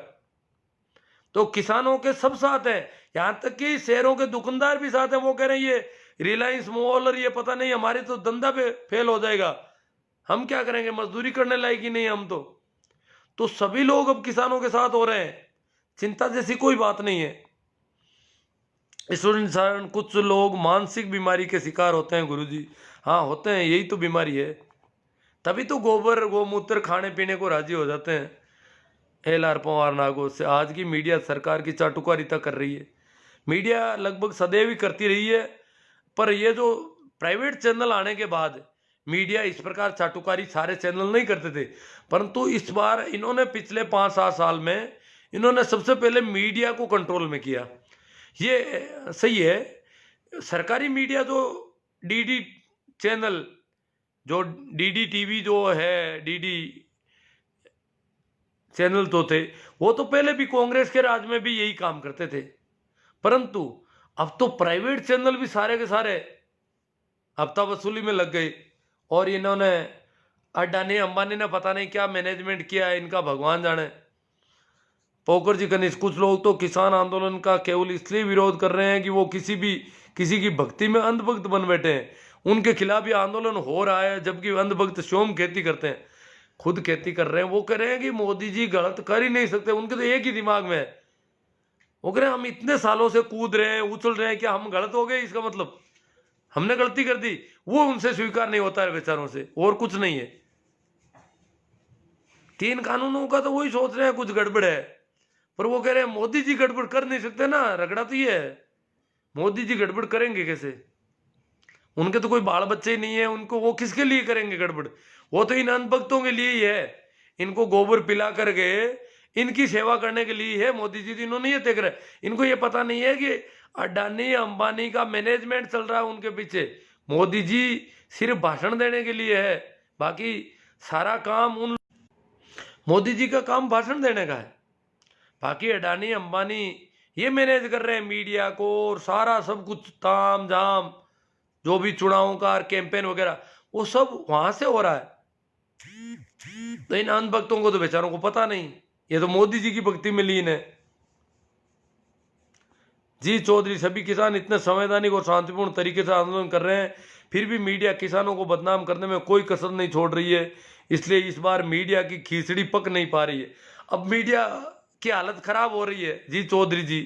तो किसानों के सब साथ है, यहां तक कि शहरों के दुकानदार भी साथ है। वो कह रहे हैं ये रिलायंस मॉल और ये पता नहीं हमारे तो धंधा पे फेल हो जाएगा, हम क्या करेंगे, मजदूरी करने लायक ही नहीं हम तो सभी लोग अब किसानों के साथ हो रहे हैं, चिंता जैसी कोई बात नहीं है। इस इंसान कुछ लोग मानसिक बीमारी के शिकार होते हैं गुरुजी। हाँ होते हैं, यही तो बीमारी है, तभी तो गोबर गोमूत्र खाने पीने को राजी हो जाते हैं। LR पवार नागौर से, आज की मीडिया सरकार की चाटुकारिता कर रही है। मीडिया लगभग सदैव ही करती रही है, पर ये जो प्राइवेट चैनल आने के बाद मीडिया इस प्रकार चाटुकारी सारे चैनल नहीं करते थे, परंतु इस बार इन्होंने पिछले 5-7 साल में इन्होंने सबसे पहले मीडिया को कंट्रोल में किया। ये सही है। सरकारी मीडिया जो DD चैनल, जो DD TV जो है, DD चैनल तो थे, वो तो पहले भी कांग्रेस के राज में भी यही काम करते थे, परंतु अब तो प्राइवेट चैनल भी सारे के सारे हफ्ता वसूली में लग गए। और इन्होंने अडानी अंबानी ने पता नहीं क्या मैनेजमेंट किया है इनका, भगवान जाने। पोकर जी कनिष्ठ, कुछ लोग तो किसान आंदोलन का केवल इसलिए विरोध कर रहे हैं कि वो किसी की भक्ति में अंधभक्त बन बैठे हैं, उनके खिलाफ ये आंदोलन हो रहा है, जबकि अंधभक्त स्वयं खेती करते हैं, खुद खेती कर रहे हैं। वो कह रहे हैं कि मोदी जी गलत कर ही नहीं सकते, उनके तो एक ही दिमाग में है। वो कह रहे हैं हम इतने सालों से कूद रहे हैं, उछल रहे हैं, क्या हम गलत हो गए, इसका मतलब हमने गलती कर दी? वो उनसे स्वीकार नहीं होता है बेचारों से, और कुछ नहीं है। 3 कानूनों का तो वही सोच रहे हैं कुछ गड़बड़ है, पर वो कह रहे हैं मोदी जी गड़बड़ कर नहीं सकते ना, रगड़ा तो ये है, मोदी जी गड़बड़ करेंगे कैसे? उनके तो कोई बाल बच्चे ही नहीं है, उनको वो किसके लिए करेंगे गड़बड़? वो तो इन अंधभक्तों के लिए ही है, इनको गोबर पिला करके इनकी सेवा करने के लिए है मोदी जी। इन्होंने ये देख रहे, इनको ये पता नहीं है कि अडानी अंबानी का मैनेजमेंट चल रहा है उनके पीछे, मोदी जी सिर्फ भाषण देने के लिए है, बाकी सारा काम मोदी जी का काम भाषण देने का है। बाकी अडानी अंबानी ये मैनेज कर रहे हैं मीडिया को और सारा सब कुछ, ताम झाम जो भी चुनावों का कैंपेन वगैरह वो सब वहां से हो रहा है। तो इन अंधभक्तों को तो बेचारों को पता नहीं, ये तो मोदी जी की भक्ति में लीन है। जी चौधरी, सभी किसान इतने संवैधानिक और शांतिपूर्ण तरीके से आंदोलन कर रहे हैं, फिर भी मीडिया किसानों को बदनाम करने में कोई कसर नहीं छोड़ रही है, इसलिए इस बार मीडिया की खिचड़ी पक नहीं पा रही है। अब मीडिया की हालत खराब हो रही है। जी चौधरी जी,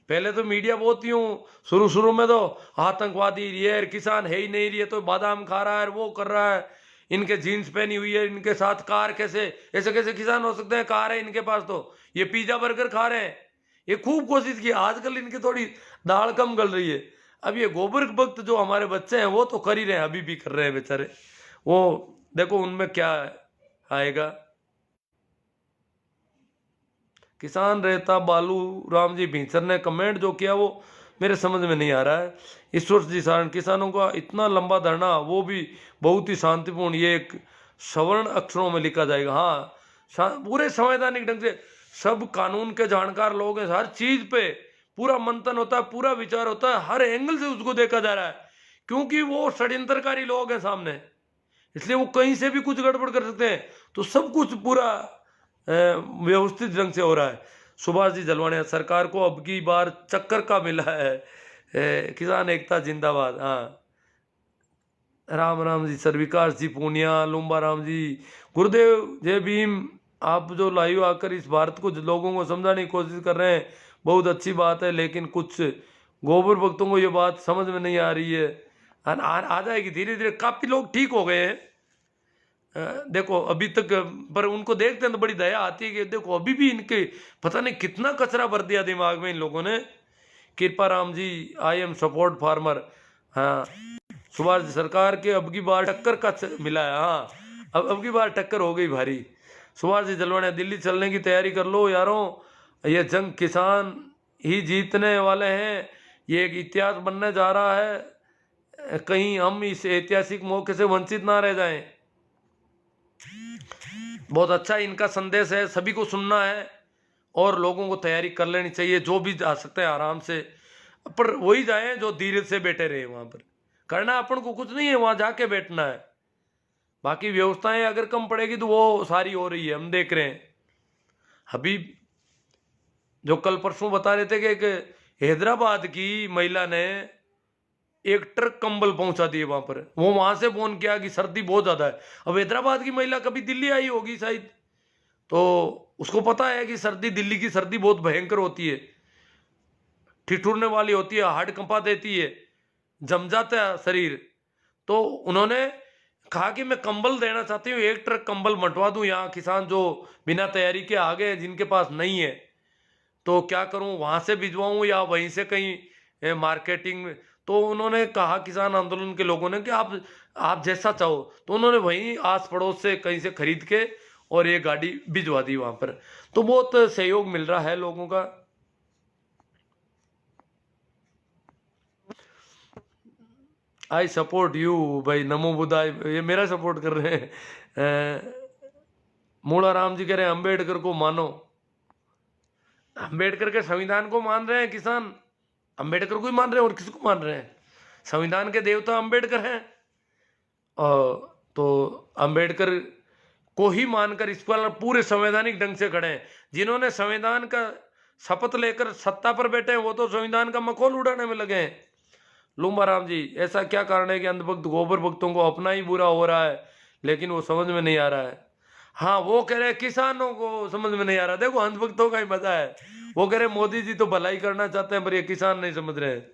पहले तो मीडिया बहुत यूं शुरू में तो आतंकवादी, ये किसान है ही नहीं, ये तो बादाम खा रहा है, वो कर रहा है, इनके जीन्स पहनी हुई है, इनके साथ कार, कैसे ऐसे कैसे किसान हो सकते हैं? कार है इनके पास, तो ये पिज्जा बर्गर खा रहे हैं। ये खूब कोशिश की, आजकल इनकी थोड़ी दाल कम गल रही है। अब ये गोबर भक्त जो हमारे बच्चे हैं वो तो कर ही रहे हैं, अभी भी कर रहे हैं बेचारे। वो देखो उनमें क्या आएगा। किसान रहता बालू राम जी भींसर ने कमेंट जो किया वो मेरे समझ में नहीं आ रहा है। ईश्वर जी सारण, किसानों का इतना लंबा धरना, वो भी बहुत ही शांतिपूर्ण, ये एक सवर्ण अक्षरों में लिखा जाएगा। हाँ, पूरे संवैधानिक ढंग से सब कानून के जानकार लोग हैं, हर चीज पे पूरा मंथन होता है, पूरा विचार होता है, हर एंगल से उसको देखा जा रहा है, क्योंकि वो षड्यंत्रकारी लोग हैं सामने, इसलिए वो कहीं से भी कुछ गड़बड़ कर सकते हैं। तो सब कुछ पूरा व्यवस्थित ढंग से हो रहा है। सुभाष जी जलवाने, सरकार को अब की बार चक्कर का मिला है, किसान एकता जिंदाबाद। हाँ, राम राम जी, सर विकास जी पूनिया, लुम्बा राम जी, गुरुदेव जय भीम। आप जो लाइव आकर इस भारत को लोगों को समझाने की कोशिश कर रहे हैं, बहुत अच्छी बात है, लेकिन कुछ गोबर भक्तों को ये बात समझ में नहीं आ रही है। आ जाएगी धीरे धीरे, काफी लोग ठीक हो गए हैं। देखो अभी तक, पर उनको देखते हैं तो बड़ी दया आती है कि देखो अभी भी इनके पता नहीं कितना कचरा भर दिया दिमाग में इन लोगों ने। कृपा Ram ji, I am support farmer. हाँ, सुभाष जी, सरकार के अब की बार टक्कर का मिला है। हाँ, अब की बार टक्कर हो गई भारी। सुभाष जी जलवाने, दिल्ली चलने की तैयारी कर लो यारों, ये जंग किसान ही जीतने वाले हैं, ये एक इतिहास बनने जा रहा है, कहीं हम इस ऐतिहासिक मौके से वंचित ना रह जाएं। बहुत अच्छा इनका संदेश है, सभी को सुनना है और लोगों को तैयारी कर लेनी चाहिए, जो भी जा सकते हैं आराम से, पर वही जाए जो धीरे से बैठे रहे। वहां पर करना अपन को कुछ नहीं है, वहां जाके बैठना है। बाकी व्यवस्थाएं अगर कम पड़ेगी तो वो सारी हो रही है, हम देख रहे हैं। अभी जो कल परसों बता रहे थे कि एक हैदराबाद की महिला ने एक ट्रक कंबल पहुंचा दिए वहां पर, वो वहां से फोन किया कि सर्दी बहुत ज्यादा है। अब हैदराबाद की महिला कभी दिल्ली आई होगी शायद, तो उसको पता है कि सर्दी, दिल्ली की सर्दी बहुत भयंकर होती है, ठिठुरने वाली होती है, हार्ट कंपा देती है, जम जाता है शरीर। तो उन्होंने कहा कि मैं कंबल देना चाहती हूँ, एक ट्रक कंबल मंटवा दूं यहाँ किसान जो बिना तैयारी के आ गए, जिनके पास नहीं है, तो क्या करूं, वहां से भिजवाऊं या वहीं से कहीं मार्केटिंग में। तो उन्होंने कहा किसान आंदोलन के लोगों ने कि आप जैसा चाहो, तो उन्होंने वहीं आस पड़ोस से कहीं से खरीद के और ये गाड़ी भिजवा दी वहां पर। तो बहुत सहयोग मिल रहा है लोगों का। आई सपोर्ट यू भाई, नमो बुद्धाय, ये मेरा सपोर्ट कर रहे हैं। मूला राम जी कह रहे हैं अंबेडकर को मानो। अंबेडकर के संविधान को मान रहे हैं किसान, अंबेडकर को ही मान रहे हैं, और किसको मान रहे हैं? संविधान के देवता अंबेडकर हैं, तो अंबेडकर को ही मानकर इस पर पूरे संवैधानिक ढंग से खड़े हैं। जिन्होंने संविधान का शपथ लेकर सत्ता पर बैठे हैं वो तो संविधान का मखौल उड़ाने में लगे हैं। लुम्बा राम जी, ऐसा क्या कारण है कि अंधभक्त गोबर भक्तों को अपना ही बुरा हो रहा है, लेकिन वो समझ में नहीं आ रहा है। हाँ, वो कह रहे हैं किसानों को समझ में नहीं आ रहा। देखो अंधभक्तों का ही मजा है, वो कह रहे मोदी जी तो भलाई करना चाहते हैं, पर ये किसान नहीं समझ रहे हैं।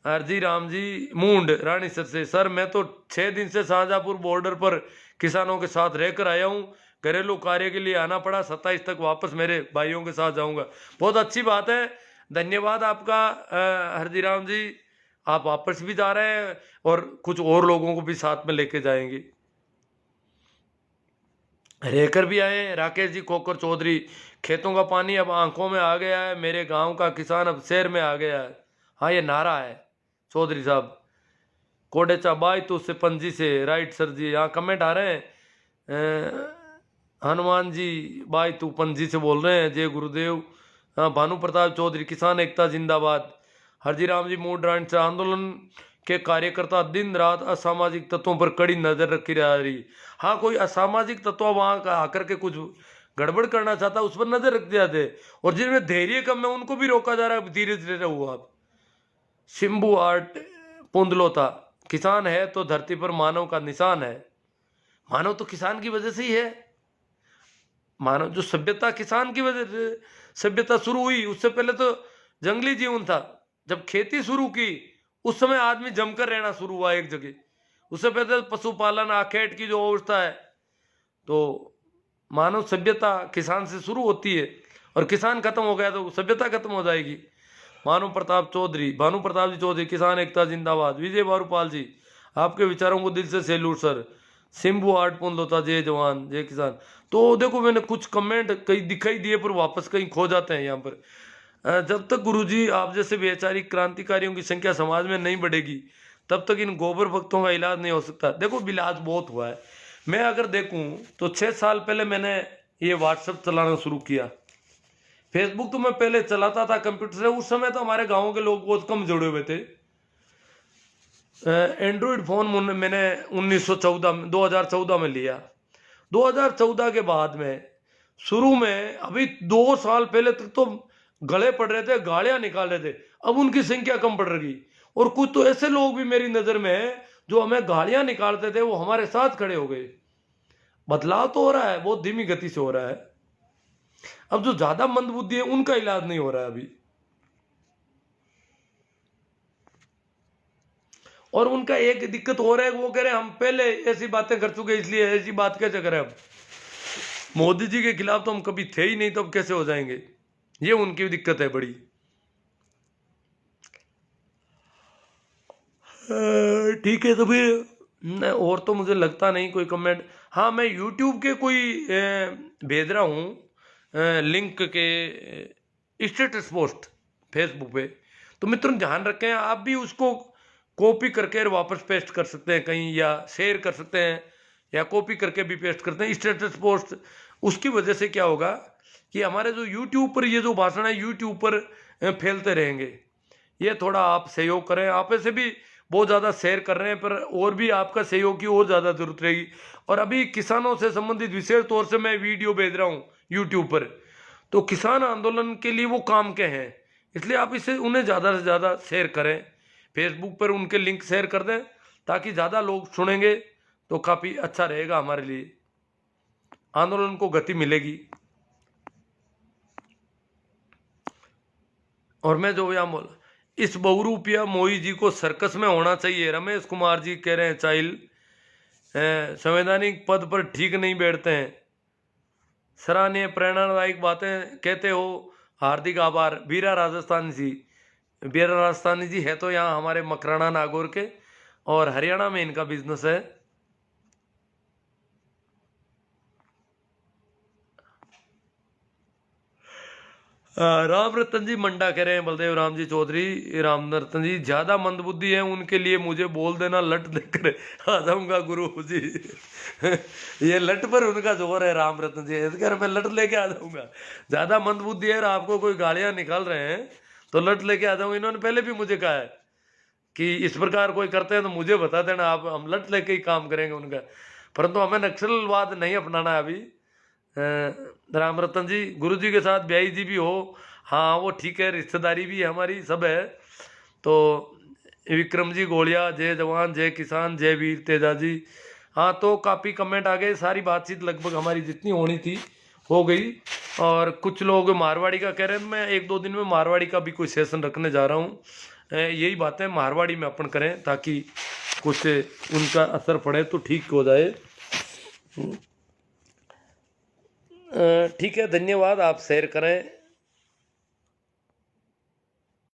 हरजी राम जी मूंड रानी सर से, सर मैं तो 6 दिन से शाहजहांपुर बॉर्डर पर किसानों के साथ रहकर आया हूँ, घरेलू कार्य के लिए आना पड़ा, 27 तक वापस मेरे भाइयों के साथ जाऊंगा। बहुत अच्छी बात है, धन्यवाद आपका हरजी राम जी। आप वापस भी जा रहे हैं और कुछ और लोगों को भी साथ में लेके जाएंगे। रहकर भी आए राकेश जी खोकर चौधरी, खेतों का पानी अब आंखों में आ गया है, मेरे गांव का किसान अब शहर में आ गया है। हाँ, ये नारा है चौधरी साहब। कोडेचा बाई तो उससे पंजी से, राइट सर जी, यहाँ कमेंट आ रहे हैं। हनुमान जी बाई तू पंजी से बोल रहे हैं, जय गुरुदेव। हाँ, भानु प्रताप चौधरी, किसान एकता जिंदाबाद। हरजी राम जी मूड राइट से, आंदोलन के कार्यकर्ता दिन रात असामाजिक तत्वों पर कड़ी नजर रखी जा रही। हाँ, कोई असामाजिक तत्व वहां का आकर के कुछ गड़बड़ करना चाहता, उस पर नजर रख दिया जाते, और जिनमें धैर्य कम है उनको भी रोका जा रहा है, धीरे धीरे रहो आप। शिंबू आर्ट पुंदलोता, किसान है तो धरती पर मानव का निशान है। मानव तो किसान की वजह से ही है। मानव जो सभ्यता किसान की वजह से सभ्यता शुरू हुई, उससे पहले तो जंगली जीवन था। जब खेती शुरू की उस समय आदमी जमकर रहना शुरू हुआ एक जगह, उससे पहले पशुपालन आखेट की जो अवस्था है, तो मानव सभ्यता किसान से शुरू होती है, और किसान खत्म हो गया तो सभ्यता खत्म हो जाएगी। भानु प्रताप जी चौधरी, किसान एकता जिंदाबाद। विजय बारूपाल जी, आपके विचारों को दिल से सैल्यूट सर। सिंबू आर्ट पुनलोता, जय जवान जय किसान। तो देखो मैंने कुछ कमेंट कहीं दिखाई दिए पर वापस कहीं खो जाते हैं यहाँ पर। जब तक गुरुजी आप जैसे वैचारिक क्रांतिकारियों की संख्या समाज में नहीं बढ़ेगी तब तक इन गोबर भक्तों का इलाज नहीं हो सकता। देखो इलाज बहुत हुआ है। मैं अगर देखूं तो 6 साल पहले मैंने ये व्हाट्सएप चलाना शुरू किया। फेसबुक तो मैं पहले चलाता था कंप्यूटर से, उस समय तो हमारे गांव के लोग बहुत कम जुड़े हुए थे। एंड्रॉयड फोन मैंने 2014 में लिया। 2014 के बाद में शुरू में अभी 2 साल पहले तक तो गले पड़ रहे थे, गालियां निकाल रहे थे, अब उनकी संख्या कम पड़ रही। और कुछ तो ऐसे लोग भी मेरी नजर में है जो हमें गालियां निकालते थे, वो हमारे साथ खड़े हो गए। बदलाव तो हो रहा है, बहुत धीमी गति से हो रहा है। अब जो ज्यादा मंदबुद्धि है उनका इलाज नहीं हो रहा है अभी, और उनका एक दिक्कत हो रहा है, वो कह रहे हैं हम पहले ऐसी बातें कर चुके इसलिए ऐसी बात कैसे करें। अब मोदी जी के खिलाफ तो हम कभी थे ही नहीं, तो अब कैसे हो जाएंगे, ये उनकी दिक्कत है बड़ी। ठीक है, तो फिर और तो मुझे लगता नहीं कोई कमेंट। हाँ, मैं यूट्यूब के कोई भेज रहा हूँ लिंक के स्टेटस पोस्ट फेसबुक पे, तो मित्रों ध्यान रखें, आप भी उसको कॉपी करके वापस पेस्ट कर सकते हैं कहीं, या शेयर कर सकते हैं, या कॉपी करके भी पेस्ट करते हैं स्टेटस पोस्ट। उसकी वजह से क्या होगा कि हमारे जो यूट्यूब पर ये जो भाषण है यूट्यूब पर फैलते रहेंगे। ये थोड़ा आप सहयोग करें, आप ऐसे भी बहुत ज़्यादा शेयर कर रहे हैं, पर और भी आपका सहयोग की और ज़्यादा जरूरत रहेगी। और अभी किसानों से संबंधित विशेष तौर से मैं वीडियो भेज रहा हूँ यूट्यूब पर, तो किसान आंदोलन के लिए वो काम के हैं, इसलिए आप इसे उन्हें ज़्यादा से ज़्यादा शेयर करें। फेसबुक पर उनके लिंक शेयर कर दें ताकि ज़्यादा लोग सुनेंगे, तो काफ़ी अच्छा रहेगा हमारे लिए, आंदोलन को गति मिलेगी। और मैं जो यहाँ बोला, इस बहुरूपिया मोई जी को सर्कस में होना चाहिए। रमेश कुमार जी कह रहे हैं चाइल संवैधानिक पद पर ठीक नहीं बैठते हैं। सराहनीय प्रेरणादायक बातें कहते हो, हार्दिक आभार। बीरा राजस्थानी जी है तो यहाँ हमारे मकराना नागौर के, और हरियाणा में इनका बिजनेस है। राम रतन जी मंडा कह रहे हैं, बलदेव राम जी चौधरी, राम रतन जी ज्यादा मंदबुद्धि है उनके लिए मुझे बोल देना, लट देकर आ जाऊंगा गुरु जी। ये लट पर उनका जोर है राम रतन जी, इस मैं लट लेके आ जाऊंगा। ज्यादा मंदबुद्धि है, आपको कोई गालियां निकाल रहे हैं तो लट लेके आ जाऊंगा। इन्होंने पहले भी मुझे कहा है कि इस प्रकार कोई करते हैं तो मुझे बता देना, आप हम लट लेके ही काम करेंगे उनका। परंतु हमें नक्सलवाद नहीं अपनाना है अभी। राम रतन जी, गुरु जी के साथ ब्याई जी भी हो, हाँ वो ठीक है, रिश्तेदारी भी हमारी सब है। तो विक्रम जी गोलिया, जय जवान जय किसान जय वीर तेजा जी। हाँ, तो काफ़ी कमेंट आ गए, सारी बातचीत लगभग हमारी जितनी होनी थी हो गई। और कुछ लोग मारवाड़ी का कह रहे हैं, मैं 1-2 दिन में मारवाड़ी का भी कोई सेशन रखने जा रहा हूँ। यही बातें मारवाड़ी में अपन करें ताकि कुछ उनका असर पड़े तो ठीक हो जाए। ठीक है, धन्यवाद। आप शेयर करें।